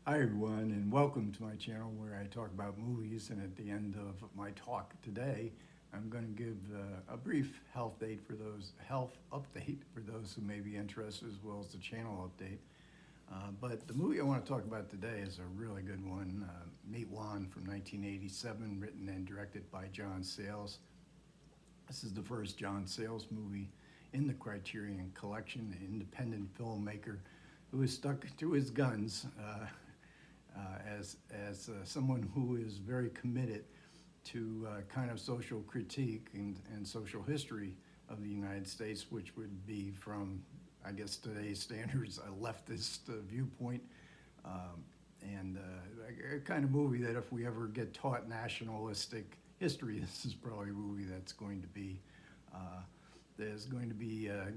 Hi everyone, and welcome to my channel where I talk about movies. And at the end of my talk today, I'm going to give a brief health update for those who may be interested, as well as the channel update. But the movie I want to talk about today is a really good one, MATEWAN from 1987, written and directed by John Sayles. This is the first John Sayles movie in the Criterion collection, an independent filmmaker who is stuck to his guns as someone who is very committed to kind of social critique and social history of the United States, which would be, from, I guess, today's standards, a leftist viewpoint. And a kind of movie that if we ever get taught nationalistic history, this is probably a movie that's going to be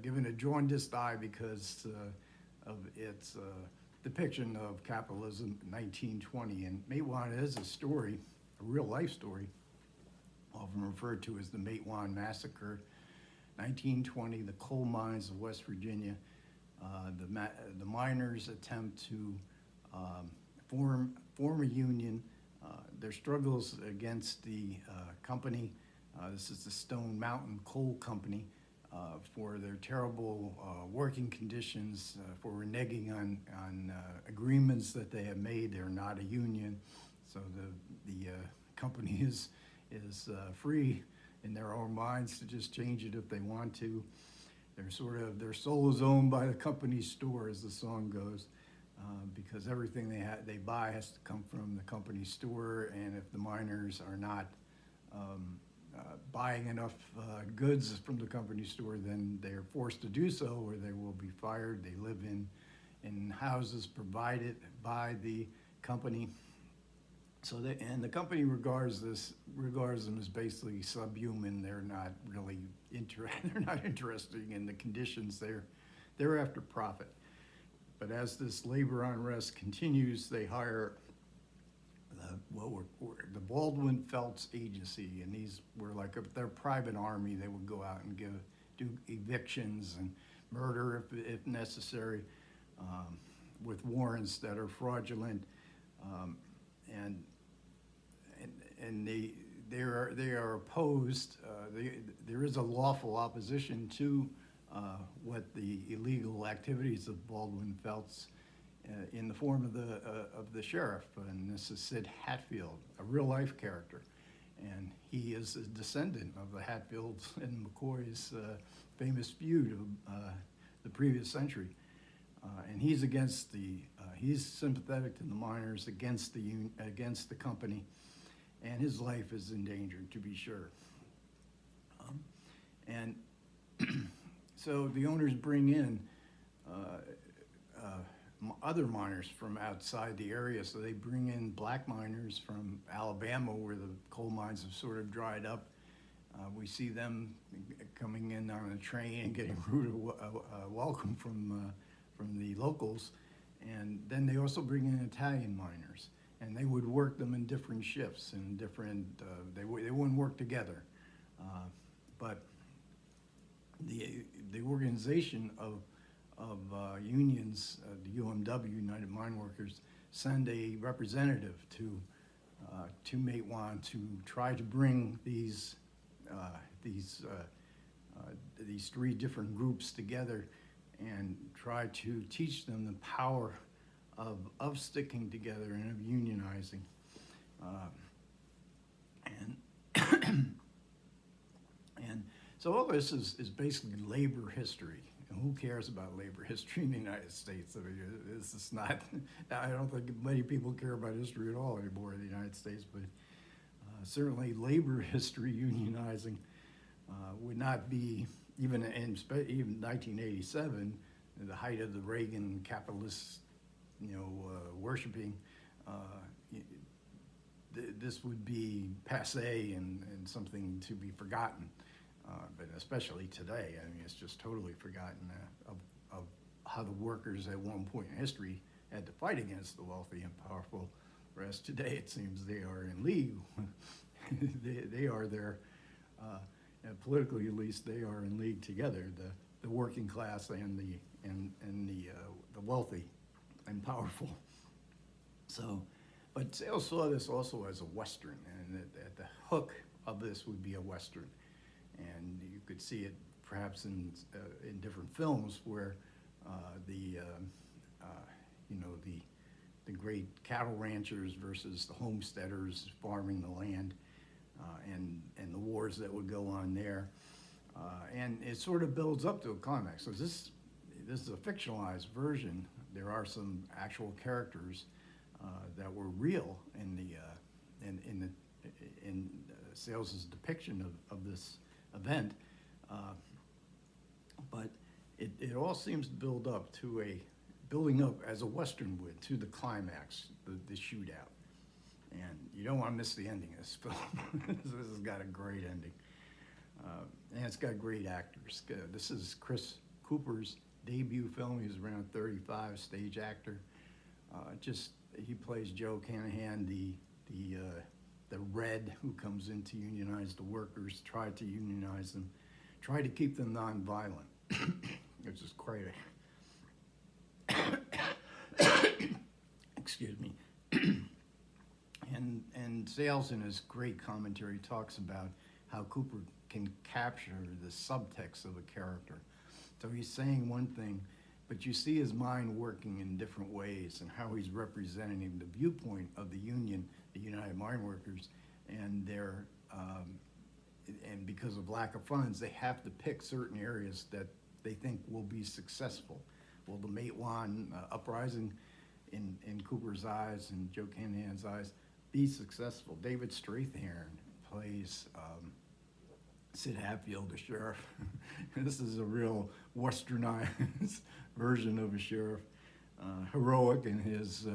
given a jaundiced eye because of its depiction of capitalism in 1920. And MATEWAN is a story, a real life story, often referred to as the MATEWAN Massacre. 1920, the coal mines of West Virginia, the miners attempt to form a union, their struggles against the company. This is the Stone Mountain Coal Company, for their terrible working conditions, for reneging on agreements that they have made. They're not a union, so the company is free in their own minds to just change it if they want to. Their soul is owned by the company store, as the song goes, because everything they buy has to come from the company store, and if the miners are not buying enough goods from the company store, then they're forced to do so, or they will be fired. They live in houses provided by the company. And the company regards them as basically subhuman. They're not really they're not interested in the conditions. They're after profit. But as this labor unrest continues, they hire the Baldwin Felts Agency, and these were like their private army. They would go out and do evictions and murder if necessary, with warrants that are fraudulent, and they are opposed. There is a lawful opposition to what the illegal activities of Baldwin Felts, in the form of the sheriff, and this is Sid Hatfield, a real life character, and he is a descendant of the Hatfields and McCoys' famous feud of the previous century, and he's he's sympathetic to the miners, against the company, and his life is endangered, to be sure. And so the owners bring in other miners from outside the area. So they bring in black miners from Alabama, where the coal mines have sort of dried up. We see them coming in on a train and getting rude welcome from the locals. And then they also bring in Italian miners, and they would work them in different shifts and they wouldn't work together. But the organization of unions, the UMW, United Mine Workers, send a representative to MATEWAN to try to bring these three different groups together and try to teach them the power of sticking together and of unionizing. And so all this is basically labor history. And who cares about labor history in the United States? I mean, this is not, I don't think many people care about history at all anymore in the United States, but certainly labor history, unionizing, would not be, even in 1987, the height of the Reagan capitalist, worshiping, this would be passé and something to be forgotten. But especially today, I mean, it's just totally forgotten of how the workers at one point in history had to fight against the wealthy and powerful. Whereas today, it seems they are in league. they are there, politically at least, they are in league together. The working class and the wealthy and powerful. So, but Sayles saw this also as a Western, and that the hook of this would be a Western. And you could see it perhaps in different films where the you know, the great cattle ranchers versus the homesteaders farming the land, and the wars that would go on there. And it sort of builds up to a climax. So this is a fictionalized version. There are some actual characters that were real in Sayles' depiction of this event, but it all seems to build up as a Western would, to the climax, the shootout. And you don't want to miss the ending of this film. This has got a great ending. And it's got great actors. This is Chris Cooper's debut film. He was around 35, stage actor. He plays Joe Canahan, the Red who comes in to unionize the workers, try to unionize them, try to keep them nonviolent, which is great. Excuse me. And Sayles, in his great commentary, talks about how Cooper can capture the subtext of a character. So he's saying one thing, but you see his mind working in different ways, and how he's representing the viewpoint of the union, the United Mine Workers, and and because of lack of funds, they have to pick certain areas that they think will be successful. Will the MATEWAN uprising, in Cooper's eyes and Joe Canahan's eyes, be successful? David Strathairn plays Sid Hatfield, the sheriff. This is a real westernized version of a sheriff, heroic in his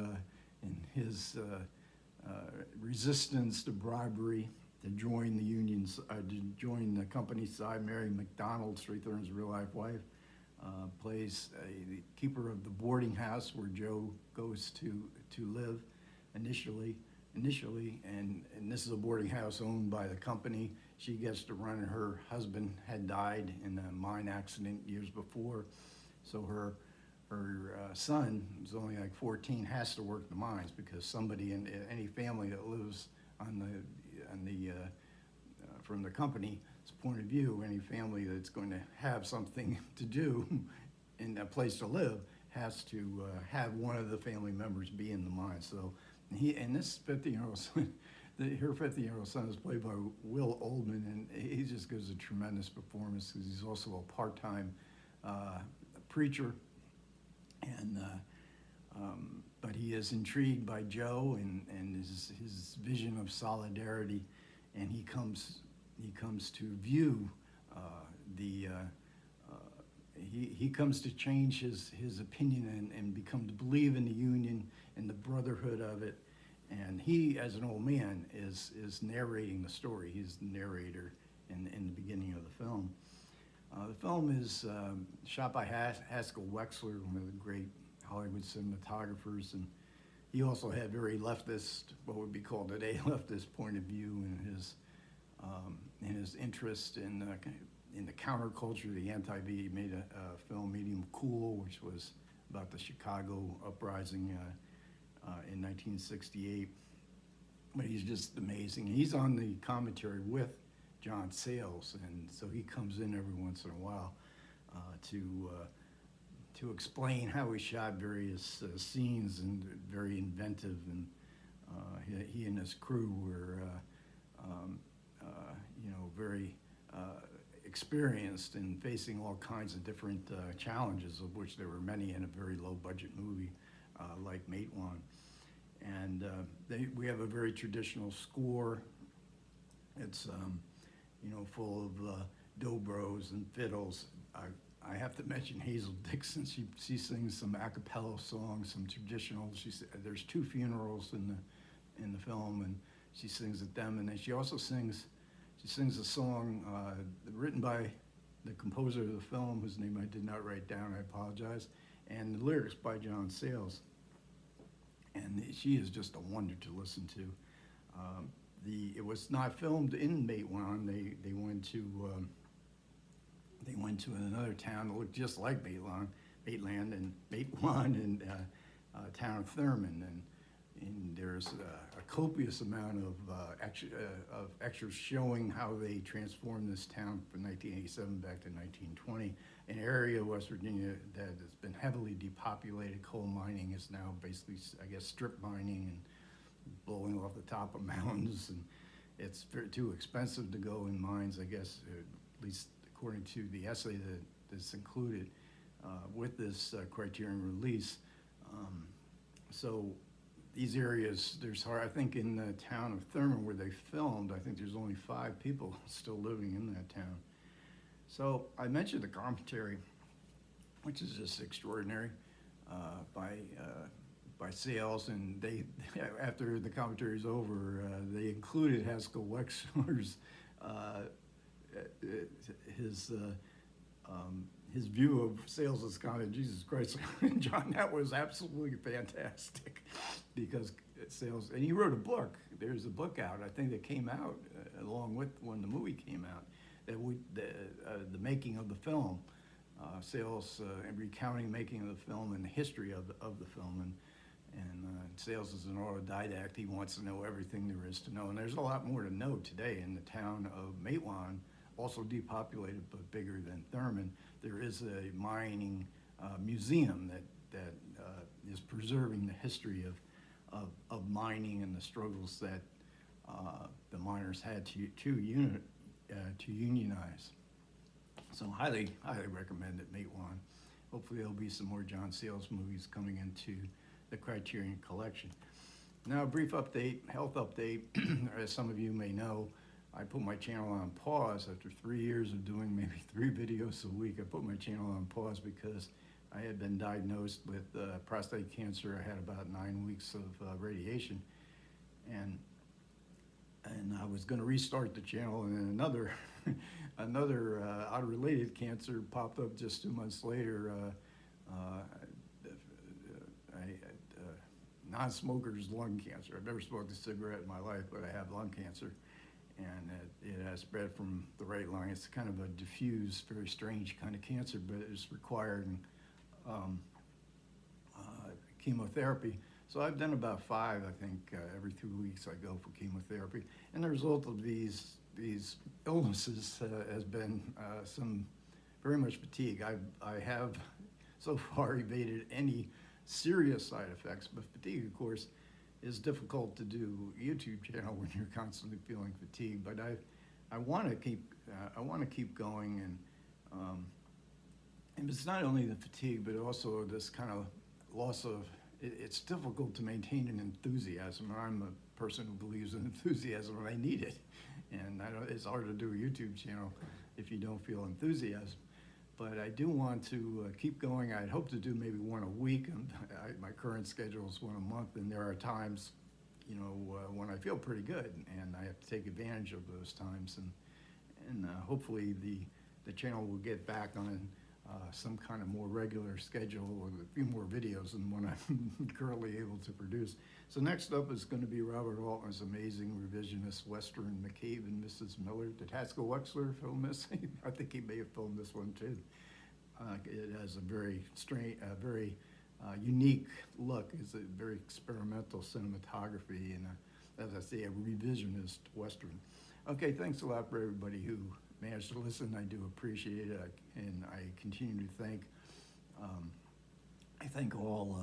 resistance to bribery, to join the unions, to join the company side. Mary McDonald, Strathairn's real-life wife, plays the keeper of the boarding house where Joe goes to live initially, and this is a boarding house owned by the company. She gets to run it. Her husband had died in a mine accident years before, so her son, who's only like 14, has to work the mines, because somebody in any family that lives from the company's point of view, any family that's going to have something to do and a place to live has to have one of the family members be in the mine. So this 50-year-old son, her 50-year-old son is played by Will Oldman, and he just gives a tremendous performance, because he's also a part-time preacher, and but he is intrigued by Joe and his vision of solidarity, and he comes to view he comes to change his opinion and become to believe in the union and the brotherhood of it. And he, as an old man, is narrating the story. He's the narrator in the beginning of the film. The film is shot by Haskell Wexler, one of the great Hollywood cinematographers, and he also had very leftist, what would be called today, leftist point of view in his interest in the counterculture, the anti-V. He made a film, Medium Cool, which was about the Chicago uprising in 1968. But he's just amazing. He's on the commentary with John Sayles, and so he comes in every once in a while to explain how he shot various scenes, and very inventive. And he and his crew were, very experienced in facing all kinds of different challenges, of which there were many in a very low-budget movie like MATEWAN. And we have a very traditional score. It's full of dobros and fiddles. I have to mention Hazel Dixon. She sings some a cappella songs, some traditional. There's 2 funerals in the film, and she sings at them. And then she also sings a song written by the composer of the film, whose name I did not write down, I apologize, and the lyrics by John Sayles. And she is just a wonder to listen to. It was not filmed in MATEWAN. They went to another town that looked just like MATEWAN, and town of Thurman, and and there's a copious amount of extras showing how they transformed this town from 1987 back to 1920. An area of West Virginia that has been heavily depopulated. Coal mining is now basically, I guess, strip mining and blowing off the top of mountains, and it's too expensive to go in mines, I guess, at least according to the essay that's included with this Criterion release. So these areas, I think in the town of Thurman where they filmed, I think there's only 5 people still living in that town. So I mentioned the commentary, which is just extraordinary, by Sayles, and they, after the commentary is over, they included Haskell Wexler's his view of Sayles' comment, Jesus Christ, John, that was absolutely fantastic, because Sayles, and he wrote a book. There's a book out, I think, that came out along with when the movie came out, that the making of the film, Sayles recounting making of the film and the history of the film, and Sayles is an autodidact. He wants to know everything there is to know, and there's a lot more to know today in the town of MATEWAN, also depopulated but bigger than Thurman. There is a mining museum that is preserving the history of mining and the struggles that the miners had to unionize. So highly recommend it, MATEWAN. Hopefully there'll be some more John Sayles movies coming into the Criterion collection. Now a brief update, health update. As some of you may know, I put my channel on pause after 3 years of doing maybe 3 videos a week. I put my channel on pause because I had been diagnosed with prostate cancer. I had about 9 weeks of radiation, and I was going to restart the channel, and then another unrelated cancer popped up just 2 months later. Non-smoker's lung cancer. I've never smoked a cigarette in my life, but I have lung cancer, and it has spread from the right lung. It's kind of a diffuse, very strange kind of cancer, but it's requiring chemotherapy. So I've done about 5, I think, every 2 weeks I go for chemotherapy. And the result of these illnesses has been very much fatigue. I have so far evaded any serious side effects, but fatigue, of course, is difficult to do YouTube channel when you're constantly feeling fatigued. But I want to keep going, and it's not only the fatigue, but also this kind of loss of. It's difficult to maintain an enthusiasm. I'm a person who believes in enthusiasm, and I need it. And it's hard to do a YouTube channel if you don't feel enthusiasm. But I do want to keep going. I'd hope to do maybe 1 a week. My current schedule is 1 a month, and there are times, when I feel pretty good, and I have to take advantage of those times. And hopefully the channel will get back on some kind of more regular schedule with a few more videos than what I'm currently able to produce. So next up is going to be Robert Altman's amazing revisionist Western, McCabe and Mrs. Miller. Did Haskell Wexler film this? I think he may have filmed this one too. It has a very strange, very unique look. It's a very experimental cinematography and, as I say, a revisionist Western. Okay, thanks a lot for everybody who managed to listen. I do appreciate it, and I continue to thank. I thank all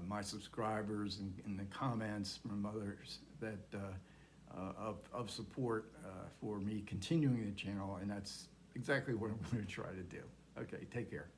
my subscribers and the comments from others that of support for me continuing the channel, and that's exactly what I'm going to try to do. Okay, take care.